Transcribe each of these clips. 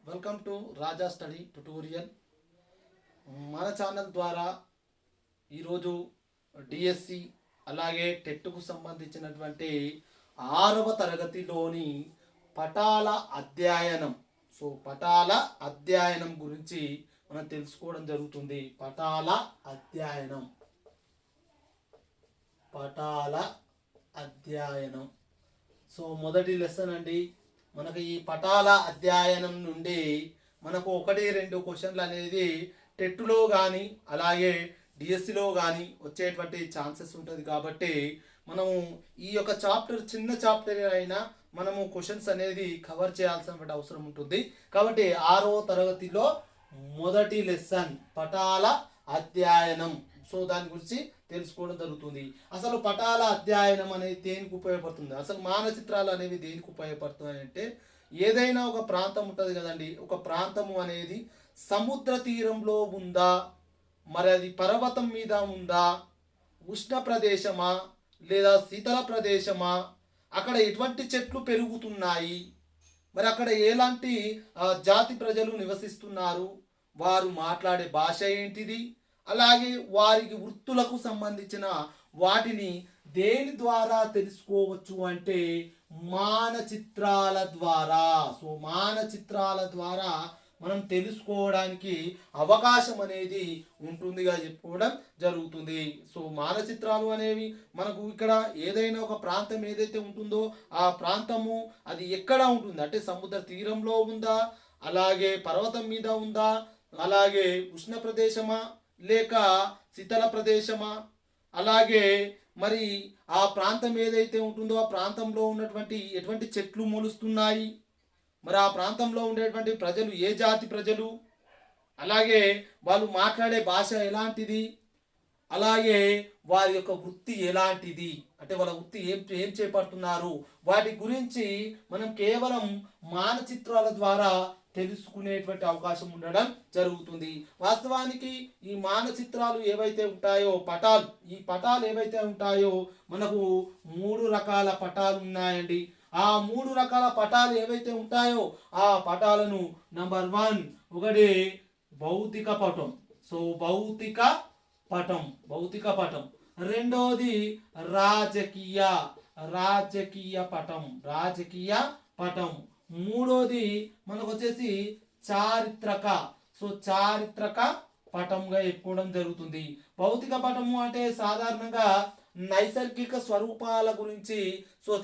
Welcome to Raja study tutorial. మన channel ద్వారా ఈరోజు డిఎస్సి అలాగే టెట్కు సంబంధించినటువంటి 6వ తరగతిలోని పటాల అధ్యయనం పటాల అధ్యయనం గురించి మనం తెలుసుకోవడం జరుగుతుంది. పటాల అధ్యయనం మొదటి లెసన్ అండి. మనకు ఈ పటాల అధ్యయనం నుండి మనకు 1-2 క్వశ్చన్లు అనేది టెట్లో కానీ అలాగే డిఎస్సిలో కానీ వచ్చేటువంటి ఛాన్సెస్ ఉంటుంది. కాబట్టి మనము ఈ యొక్క చాప్టర్ చిన్న చాప్టర్ అయినా మనము క్వశ్చన్స్ అనేది కవర్ చేయాల్సిన అవసరం ఉంటుంది. కాబట్టి 6వ తరగతిలో మొదటి లెసన్ పటాల అధ్యయనం. దాని గురించి తెలుసుకోవడం జరుగుతుంది. అసలు పటాల అధ్యయనం అనేది దేనికి ఉపయోగపడుతుంది, అసలు మానచిత్రాలు అనేవి దేనికి ఉపయోగపడుతున్నాయి అంటే, ఏదైనా ఒక ప్రాంతం ఉంటుంది కదండి, ఒక ప్రాంతము అనేది సముద్ర తీరంలో ఉందా, మరి అది పర్వతం మీద ఉందా, ఉష్ణ ప్రదేశమా లేదా శీతల ప్రదేశమా, అక్కడ ఎటువంటి చెట్లు పెరుగుతున్నాయి, మరి అక్కడ ఎలాంటి జాతి ప్రజలు నివసిస్తున్నారు, వారు మాట్లాడే భాష ఏంటిది, అలాగే వారికి వృత్తులకు సంబంధించిన వాటిని దేని ద్వారా తెలుసుకోవచ్చు అంటే మానచిత్రాల ద్వారా. మానచిత్రాల ద్వారా మనం తెలుసుకోవడానికి అవకాశం అనేది ఉంటుందిగా చెప్పుకోవడం జరుగుతుంది. మానచిత్రాలు అనేవి మనకు ఇక్కడ ఏదైనా ఒక ప్రాంతం ఏదైతే ఉంటుందో ఆ ప్రాంతము అది ఎక్కడ ఉంటుంది అంటే సముద్ర తీరంలో ఉందా, అలాగే పర్వతం మీద ఉందా, అలాగే ఉష్ణ ప్రదేశమా లేక శీతల ప్రదేశమా, అలాగే మరి ఆ ప్రాంతం ఏదైతే ఉంటుందో ఆ ప్రాంతంలో ఉన్నటువంటి ఎటువంటి చెట్లు మొలుస్తున్నాయి, మరి ఆ ప్రాంతంలో ఉండేటువంటి ప్రజలు ఏ జాతి ప్రజలు, అలాగే వాళ్ళు మాట్లాడే భాష ఎలాంటిది, అలాగే వారి యొక్క వృత్తి ఎలాంటిది అంటే వాళ్ళ వృత్తి ఏం చేపడుతున్నారు, వాటి గురించి మనం కేవలం మానచిత్రాల ద్వారా తెలుసుకునేటువంటి అవకాశం ఉండడం జరుగుతుంది. వాస్తవానికి ఈ మానచిత్రాలు ఏవైతే ఉంటాయో ఈ పటాలు ఏవైతే ఉంటాయో మనకు 3 రకాల పటాలు ఉన్నాయండి. ఆ 3 రకాల పటాలు ఏవైతే ఉంటాయో ఆ పటాలను నంబర్ 1 ఒకటి భౌతిక పటం. భౌతిక పటం. రెండోది రాజకీయ పటం. మూడోది మనకు వచ్చేసి చారిత్రక పటంగా చెప్పుకోవడం జరుగుతుంది. భౌతిక పటము అంటే సాధారణంగా నైసర్గిక స్వరూపాల గురించి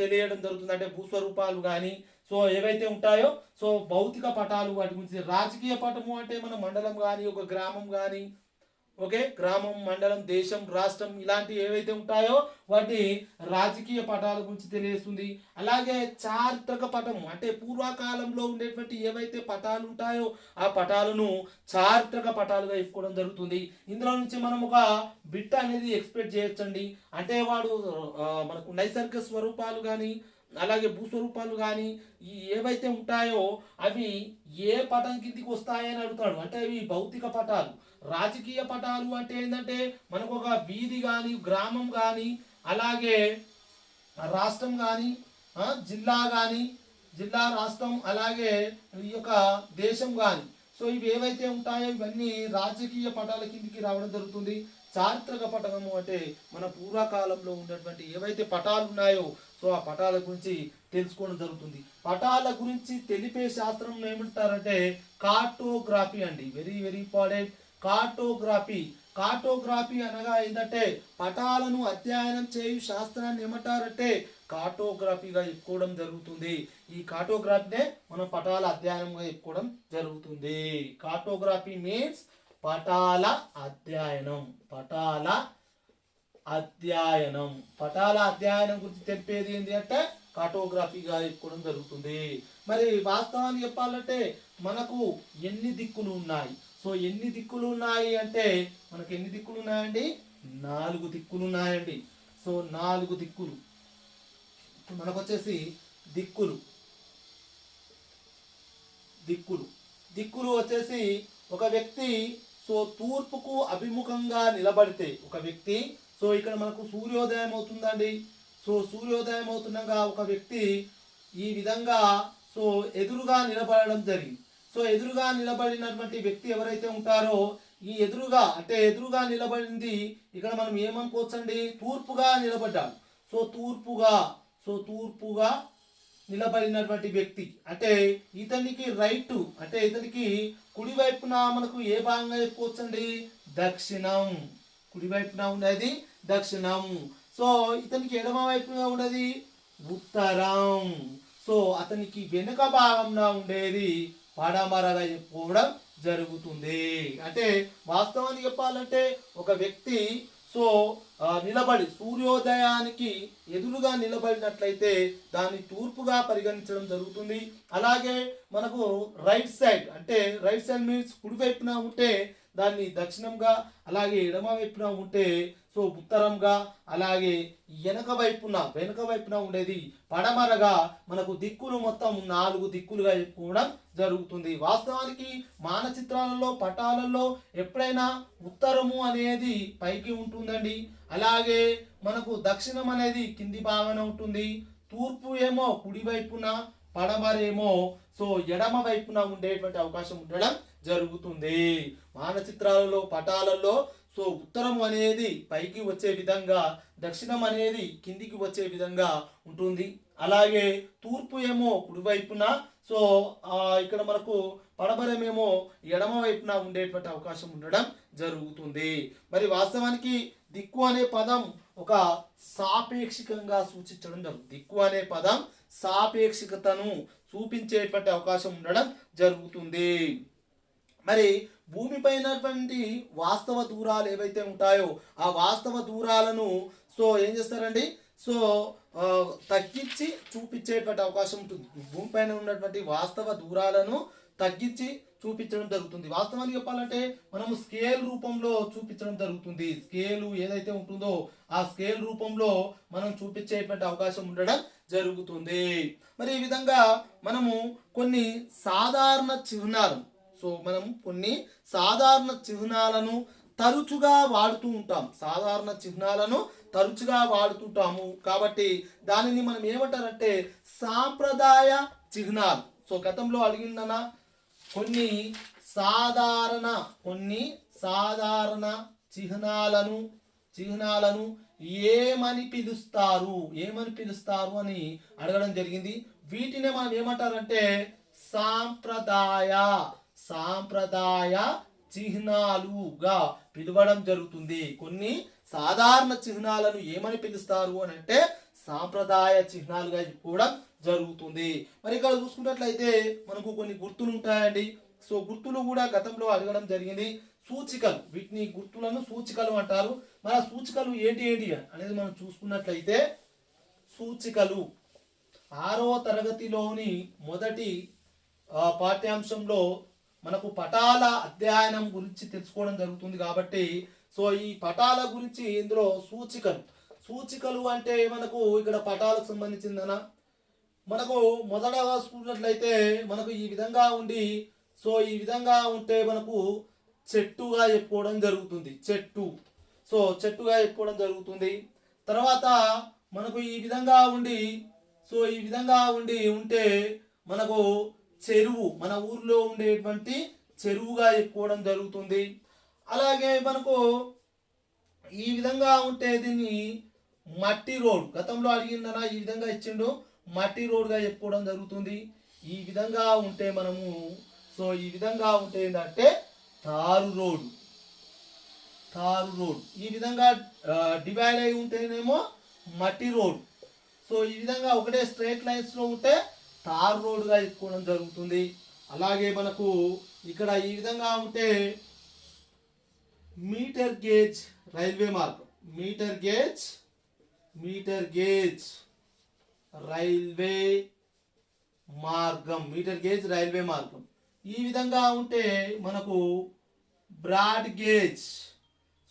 తెలియడం జరుగుతుంది. అంటే భూస్వరూపాలు కానీ ఏవైతే ఉంటాయో భౌతిక పటాలు వాటి గురించి. రాజకీయ పటము అంటే మన మండలం కానీ ఒక గ్రామం కానీ గ్రామం, మండలం, దేశం, రాష్ట్రం ఇలాంటి ఏవైతే ఉంటాయో వాటి రాజకీయ పటాల గురించి తెలియజేస్తుంది. అలాగే చారిత్రక పటం అంటే పూర్వకాలంలో ఉండేటువంటి ఏవైతే పటాలు ఉంటాయో ఆ పటాలను చారిత్రక పటాలుగా చెప్పుకోవడం జరుగుతుంది. ఇందులో నుంచి మనం ఒక బిట్ అనేది ఎక్స్పెక్ట్ చేయొచ్చండి. అంటే వాడు మనకు నైసర్గిక స్వరూపాలు కానీ అలాగే భూస్వరూపాలు కానీ ఏవైతే ఉంటాయో అవి ఏ పటం కిందికి వస్తాయని అడుగుతాడు. అంటే అవి భౌతిక పటాలు. రాజకీయ పటాలు అంటే ఏంటంటే మనకు ఒక వీధి కానీ గ్రామం కానీ అలాగే రాష్ట్రం కానీ జిల్లా కానీ రాష్ట్రం అలాగే ఈ యొక్క దేశం కానీ ఇవి ఏవైతే ఉంటాయో ఇవన్నీ రాజకీయ పటాల కిందికి రావడం జరుగుతుంది. చారిత్రక పటము అంటే మన పూర్వకాలంలో ఉన్నటువంటి ఏవైతే పటాలు ఉన్నాయో ఆ పటాల గురించి తెలుసుకోవడం జరుగుతుంది. పటాల గురించి తెలిపే శాస్త్రం ఏమంటారంటే కార్టోగ్రఫీ అండి. Very very important. కార్టోగ్రఫీ అనగా ఏంటంటే పటాలను అధ్యయనం చేయు శాస్త్రాన్ని ఏమంటారంటే కార్టోగ్రఫీగా చెప్పుకోవడం జరుగుతుంది. ఈ కార్టోగ్రఫీనే మనం పటాల అధ్యయనంగా చెప్పుకోవడం జరుగుతుంది. కార్టోగ్రఫీ మీన్స్ పటాల అధ్యయనం. పటాల అధ్యయనం గురించి తెలిపేది ఏంటి అంటే కార్టోగ్రఫీగా చెప్పుకోవడం జరుగుతుంది. మరి వాస్తవాన్ని చెప్పాలంటే మనకు ఎన్ని దిక్కులు ఉన్నాయి? ఎన్ని దిక్కులు ఉన్నాయి అంటే మనకు ఎన్ని దిక్కులు ఉన్నాయండి? 4 దిక్కులు ఉన్నాయండి. 4 దిక్కులు మనకు వచ్చేసి దిక్కులు వచ్చేసి ఒక వ్యక్తి తూర్పుకు అభిముఖంగా నిలబడితే ఒక వ్యక్తి ఇక్కడ మనకు సూర్యోదయం అవుతుందండి. సూర్యోదయం అవుతుండగా ఒక వ్యక్తి ఈ విధంగా ఎదురుగా నిలబడడం జరిగింది. సో ఎదురుగా నిలబడినటువంటి వ్యక్తి ఎవరైతే ఉంటారో ఈ ఎదురుగా నిలబడింది ఇక్కడ మనం ఏమనుకోవచ్చండి, తూర్పుగా నిలబడ్డాడు. తూర్పుగా నిలబడినటువంటి వ్యక్తి అంటే ఇతనికి రైట్, అంటే ఇతనికి కుడి వైపున మనకు ఏ భాగంగా చెప్పుకోవచ్చండి, దక్షిణం. కుడి వైపున ఉండేది దక్షిణం. సో ఇతనికి ఎడమ వైపున ఉండేది ఉత్తరం. సో అతనికి వెనుక భాగంలో ఉండేది పడమరగా చెప్పుకోవడం జరుగుతుంది. అంటే వాస్తవానికి చెప్పాలంటే ఒక వ్యక్తి సో నిలబడి సూర్యోదయానికి ఎదురుగా నిలబడినట్లయితే దాన్ని తూర్పుగా పరిగణించడం జరుగుతుంది. అలాగే మనకు రైట్ సైడ్ మీన్స్ కుడి వైపున ఉంటే దాన్ని దక్షిణంగా, అలాగే ఎడమ వైపున ఉంటే సో ఉత్తరంగా, అలాగే వెనక వైపున ఉండేది పడమరగా మనకు దిక్కులు మొత్తం 4 దిక్కులుగా చెప్పుకోవడం జరుగుతుంది. వాస్తవానికి మానచిత్రాలలో పటాలలో ఎప్పుడైనా ఉత్తరము అనేది పైకి ఉంటుందండి, అలాగే మనకు దక్షిణం అనేది కింది భాగాన ఉంటుంది, తూర్పు ఏమో కుడి వైపున, పడమరేమో సో ఎడమ వైపున ఉండేటువంటి అవకాశం ఉండడం జరుగుతుంది. మానచిత్రాలలో పటాలలో సో ఉత్తరం అనేది పైకి వచ్చే విధంగా, దక్షిణం అనేది కిందికి వచ్చే విధంగా ఉంటుంది. అలాగే తూర్పు ఏమో కుడివైపున, సో ఇక్కడ మనకు పడమరమేమో ఎడమ వైపున ఉండేటువంటి అవకాశం ఉండడం జరుగుతుంది. మరి వాస్తవానికి దిక్కు అనే పదం ఒక సాపేక్షికంగా సూచించడం జరుగుతుంది. దిక్కు అనే పదం సాపేక్షికతను చూపించేటువంటి అవకాశం ఉండడం జరుగుతుంది. మరి భూమిపైనటువంటి వాస్తవ దూరాలు ఏవైతే ఉంటాయో ఆ వాస్తవ దూరాలను సో ఏం చేస్తారండి, సో తగ్గించి చూపించేటువంటి అవకాశం ఉంటుంది. భూమిపైన ఉన్నటువంటి వాస్తవ దూరాలను తగ్గించి చూపించడం జరుగుతుంది. వాస్తవానికి చెప్పాలంటే మనము స్కేల్ రూపంలో చూపించడం జరుగుతుంది. స్కేలు ఏదైతే ఉంటుందో ఆ స్కేల్ రూపంలో మనం చూపించేటువంటి అవకాశం ఉండడం జరుగుతుంది. మరి ఈ విధంగా మనము కొన్ని సాధారణ చిహ్నాలను తరచుగా వాడుతుంటాము. కాబట్టి దానిని మనం ఏమంటారంటే సాంప్రదాయ చిహ్నాలు. సో గతంలో అడిగిందన కొన్ని సాధారణ చిహ్నాలను ఏమని పిలుస్తారు అని అడగడం జరిగింది. వీటిని మనం ఏమంటారంటే సాంప్రదాయ చిహ్నాలుగా పిలవడం జరుగుతుంది. కొన్ని సాధారణ చిహ్నాలను ఏమని పిలుస్తారు అని అంటే సాంప్రదాయ చిహ్నాలుగా చెప్పుకోవడం జరుగుతుంది. మరి ఇక్కడ చూసుకున్నట్లయితే మనకు కొన్ని గుర్తులు ఉంటాయండి. సో గుర్తులు కూడా గతంలో అడగడం జరిగింది. సూచికలు, వీటిని గుర్తులను సూచికలు అంటారు. మన సూచికలు ఏంటి అనేది మనం చూసుకున్నట్లయితే సూచికలు 6వ తరగతిలోని మొదటి పాఠ్యాంశంలో మనకు పటాల అధ్యయనం గురించి తెలుసుకోవడం జరుగుతుంది. కాబట్టి సో ఈ పటాల గురించి ఇందులో సూచికలు అంటే మనకు ఇక్కడ పటాలకు సంబంధించిందన మనకు మొదటగా చూసినట్లయితే మనకు ఈ విధంగా ఉంటే మనకు చెట్టుగా చెప్పుకోవడం జరుగుతుంది. చెట్టుగా చెప్పుకోవడం జరుగుతుంది. తర్వాత మనకు ఈ విధంగా ఉంటే మనకు చెరువు, మన ఊర్లో ఉండేటువంటి చెరువుగా చెప్పుకోవడం జరుగుతుంది. అలాగే మనకు ఈ విధంగా ఉంటే దీన్ని మట్టి రోడ్, గతంలో అడిగిందనా ఈ విధంగా ఇచ్చిండు, మట్టి రోడ్గా చెప్పుకోవడం జరుగుతుంది. ఈ విధంగా ఉంటే ఏంటంటే తారు రోడ్. ఈ విధంగా డివైడ్ అయి ఉంటేనేమో మట్టి రోడ్. సో ఈ విధంగా ఒకటే స్ట్రైట్ లైన్స్లో ఉంటే తార్ రోడ్గా చెప్పుకోవడం జరుగుతుంది. అలాగే మనకు ఇక్కడ ఈ విధంగా ఉంటే మీటర్ గేజ్ రైల్వే మార్గం. మీటర్ గేజ్ రైల్వే మార్గం. ఈ విధంగా ఉంటే మనకు బ్రాడ్ గేజ్.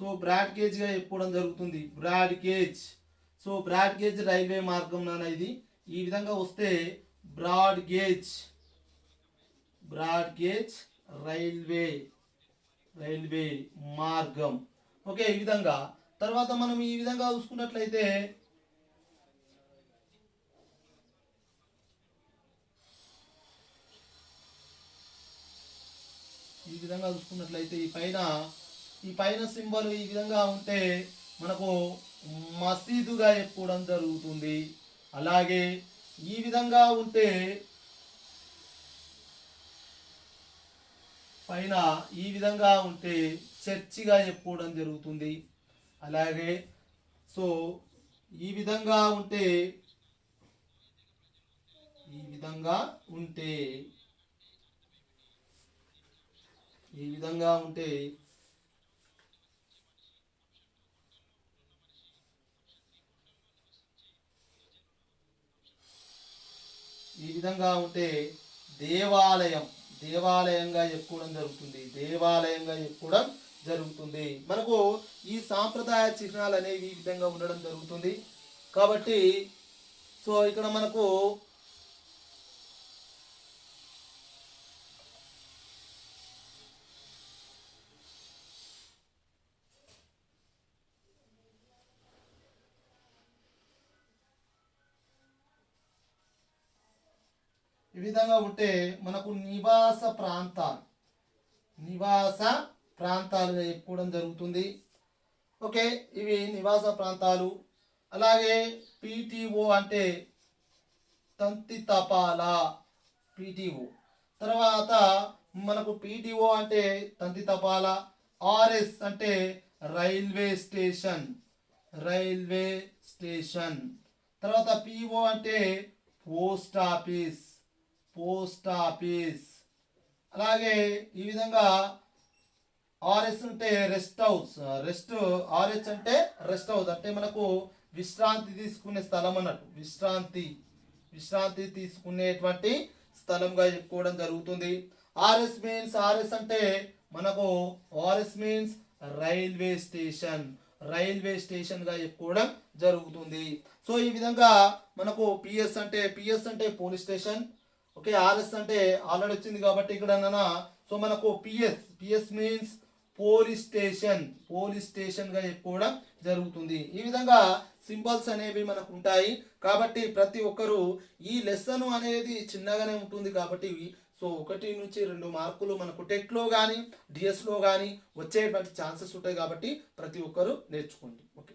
సో బ్రాడ్ గేజ్గా చెప్పుకోవడం జరుగుతుంది. బ్రాడ్ గేజ్ రైల్వే మార్గం నాన్న ఇది. ఈ విధంగా వస్తే బ్రాడ్ గేజ్ రైల్వే మార్గం. ఓకే, ఈ విధంగా. తర్వాత మనం ఈ విధంగా చూసుకున్నట్లయితే ఈ విధంగా చూసుకున్నట్లయితే ఈ పైన సింబల్ ఈ విధంగా ఉంటే మనకు మసీదుగా చెప్పుకోవడం జరుగుతుంది. అలాగే ఈ విధంగా ఉంటే పైన ఈ విధంగా ఉంటే చర్చిగా చెప్పుకోవడం జరుగుతుంది. అలాగే సో ఈ విధంగా ఉంటే ఈ విధంగా ఉంటే ఈ విధంగా ఉంటే ఈ విధంగా ఉంటే దేవాలయంగా చెప్పుకోవడం జరుగుతుంది. దేవాలయంగా చెప్పుకోవడం జరుగుతుంది. మనకు ఈ సాంప్రదాయ చిహ్నాలు అనేవి ఈ విధంగా ఉండడం జరుగుతుంది. కాబట్టి సో ఇక్కడ మనకు ఈ విధంగా ఉంటే మనకు నివాస ప్రాంతాలుగా చెప్పుకోవడం జరుగుతుంది. ఓకే, ఇవి నివాస ప్రాంతాలు. అలాగే పీటీఓ అంటే తంతి తపాలా, పీటీఓ. తర్వాత మనకు పీటీఓ అంటే తంతి తపాలా. ఆర్ఎస్ అంటే రైల్వే స్టేషన్. తర్వాత పిఓ అంటే పోస్ట్ ఆఫీస్. అలాగే ఈ విధంగా ఆర్ఎస్ అంటే రెస్ట్ హౌస్. ఆర్హెచ్ అంటే రెస్ట్ హౌస్ అంటే మనకు విశ్రాంతి తీసుకునే స్థలం అన్నట్టు. విశ్రాంతి తీసుకునేటువంటి స్థలంగా చెప్పుకోవడం జరుగుతుంది. ఆర్ఎస్ అంటే మనకు రైల్వే స్టేషన్ గా చెప్పుకోవడం జరుగుతుంది. సో ఈ విధంగా మనకు పిఎస్ అంటే పోలీస్ స్టేషన్. ఓకే, ఆర్ఎస్ అంటే ఆల్రెడీ వచ్చింది కాబట్టి ఇక్కడ సో మనకు పిఎస్ మీన్స్ పోలీస్ స్టేషన్ గా చెప్పుకోవడం జరుగుతుంది. ఈ విధంగా సింబల్స్ అనేవి మనకు ఉంటాయి. కాబట్టి ప్రతి ఒక్కరూ ఈ లెసన్ అనేది చిన్నగానే ఉంటుంది కాబట్టి సో 1 నుంచి 2 మార్కులు మనకు టెట్లో కానీ డిఎస్లో కానీ వచ్చేటువంటి ఛాన్సెస్ ఉంటాయి. కాబట్టి ప్రతి ఒక్కరూ నేర్చుకోండి. ఓకే.